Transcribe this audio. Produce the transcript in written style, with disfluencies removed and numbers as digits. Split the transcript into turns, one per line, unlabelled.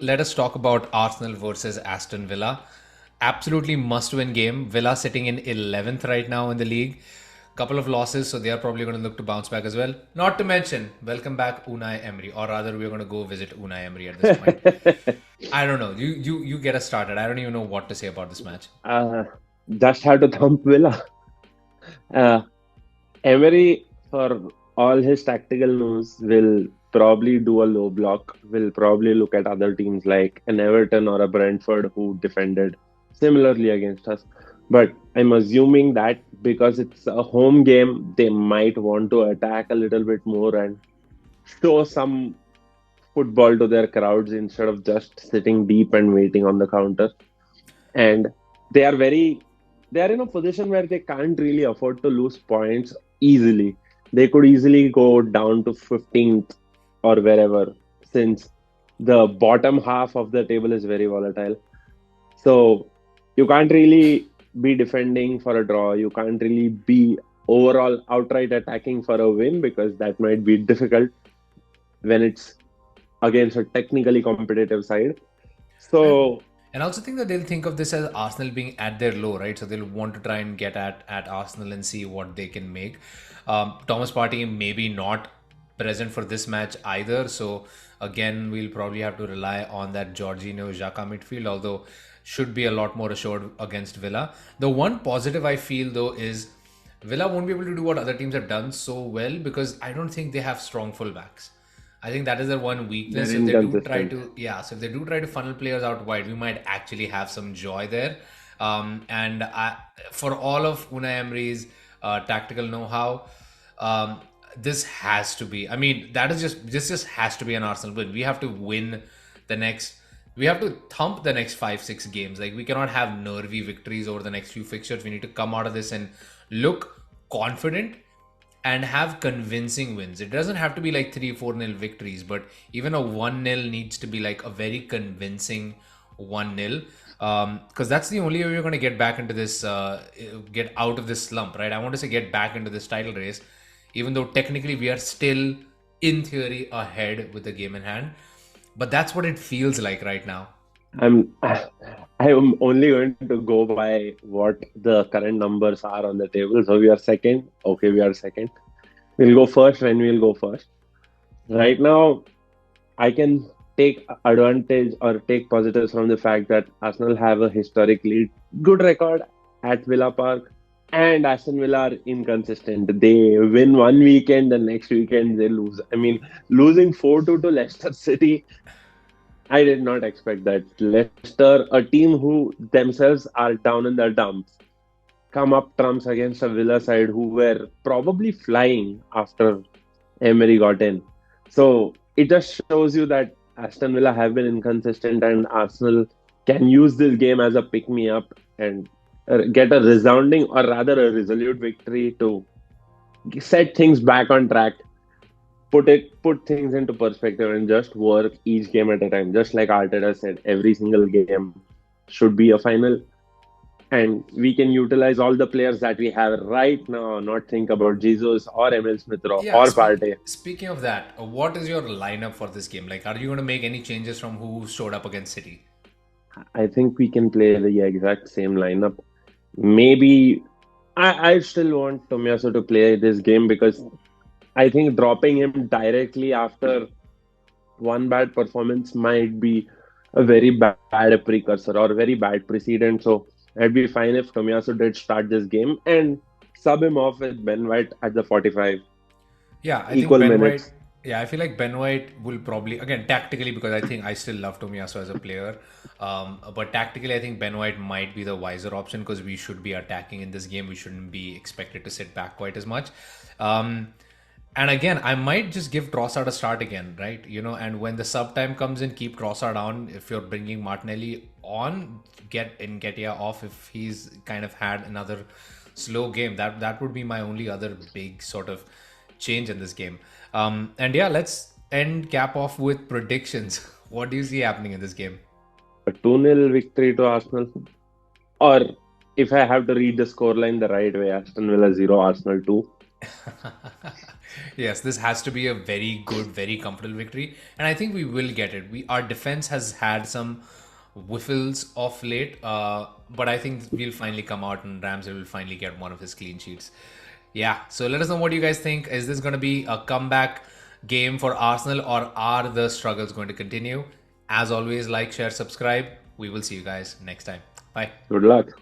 Let us talk about Arsenal versus Aston Villa. Absolutely must-win game. Villa sitting in 11th right now in the league. Couple of losses, so they are probably going to look to bounce back as well. Not to mention, welcome back Unai Emery, or rather, we're going to go visit Unai Emery at this point. I don't know. You get us started. I don't even know what to say about this match.
uh, just had to thump Villa. Uh, Emery, for all his tactical moves, will probably do a low block, will probably look at other teams like an Everton or a Brentford who defended similarly against us. But I'm assuming that because it's a home game, they might want to attack a little bit more and show some football to their crowds instead of just sitting deep and waiting on the counter. And they are very they are in a position where they can't really afford to lose points easily. They could easily go down to 15th or wherever, since the bottom half of the table is very volatile. So you can't really be defending for a draw. You can't really be overall outright attacking for a win because that might be difficult when it's against a technically competitive side.
And
So
and I also think that they'll think of this as Arsenal being at their low, right? So they'll want to try and get at Arsenal and see what they can make. Thomas Partey maybe not present for this match either. So again, we'll probably have to rely on that Jorginho Xhaka midfield, although should be a lot more assured against Villa. The one positive I feel though is Villa won't be able to do what other teams have done so well because I don't think they have strong fullbacks. I think that is their one
they're
weakness. If they do try
inconsistent.
to, yeah, so if they do try to funnel players out wide, we might actually have some joy there. For all of Unai Emery's tactical know-how, um, this has to be. I mean, that is just this just has to be an Arsenal win. We have to win the next. We have to thump the next 5-6 games. Like we cannot have nervy victories over the next few fixtures. We need to come out of this and look confident and have convincing wins. It doesn't have to be like 3-4 nil victories, but even a 1-0 needs to be like a very convincing 1-0. Because that's the only way we're going to get back into this, get out of this slump, right? I want to say get back into this title race, even though technically we are still, in theory, ahead with the game in hand. But that's what it feels like right now.
I'm I'm only going to go by what the current numbers are on the table. So we are second. Okay, we are second. We'll go first when we'll go first. Right now, I can take advantage or take positives from the fact that Arsenal have a historically good record at Villa Park, and Aston Villa are inconsistent. They win one weekend, the next weekend they lose. I mean, losing 4-2 to Leicester City, I did not expect that. Leicester, a team who themselves are down in the dumps, come up trumps against a Villa side who were probably flying after Emery got in. So it just shows you that Aston Villa have been inconsistent and Arsenal can use this game as a pick me up and get a resounding or rather a resolute victory to set things back on track, put things into perspective and just work each game at a time. Just like Arteta said, every single game should be a final, and we can utilize all the players that we have right now, not think about Jesus or Emil Smith Rowe
Yeah,
or Partey.
speaking of that, what is your lineup for this game? Like, are you going to make any changes from who showed up against City?
I think we can play the exact same lineup. Maybe I still want Tomiyasu to play this game because I think dropping him directly after one bad performance might be a very bad precursor or very bad precedent. So I'd be fine if Tomiyasu did start this game and sub him off with Ben White at the 45
Yeah, I think
equal
Ben White.
minutes.
Yeah, I feel like Ben White will probably again tactically because I think I still love Tomiyasu as a player, but tactically I think Ben White might be the wiser option because we should be attacking in this game. We shouldn't be expected to sit back quite as much. Um, and again, I might just give Trossard a start again, right? And when the sub time comes in, keep Trossard on. If you're bringing Martinelli on, get Nketiah off if he's kind of had another slow game. That would be my only other big sort of change in this game. And yeah, let's end cap off with predictions. What do you see happening in this game?
A 2-0 victory to Arsenal. Or if I have to read the scoreline the right way, Aston Villa 0, Arsenal 2.
Yes, this has to be a very good, very comfortable victory, and I think we will get it. Our defense has had some whiffles of late, but I think we'll finally come out and Ramsey will finally get one of his clean sheets. Yeah, so let us know what you guys think. Is this going to be a comeback game for Arsenal, or are the struggles going to continue? As always, like, share, subscribe. We will see you guys next time. Bye.
Good luck.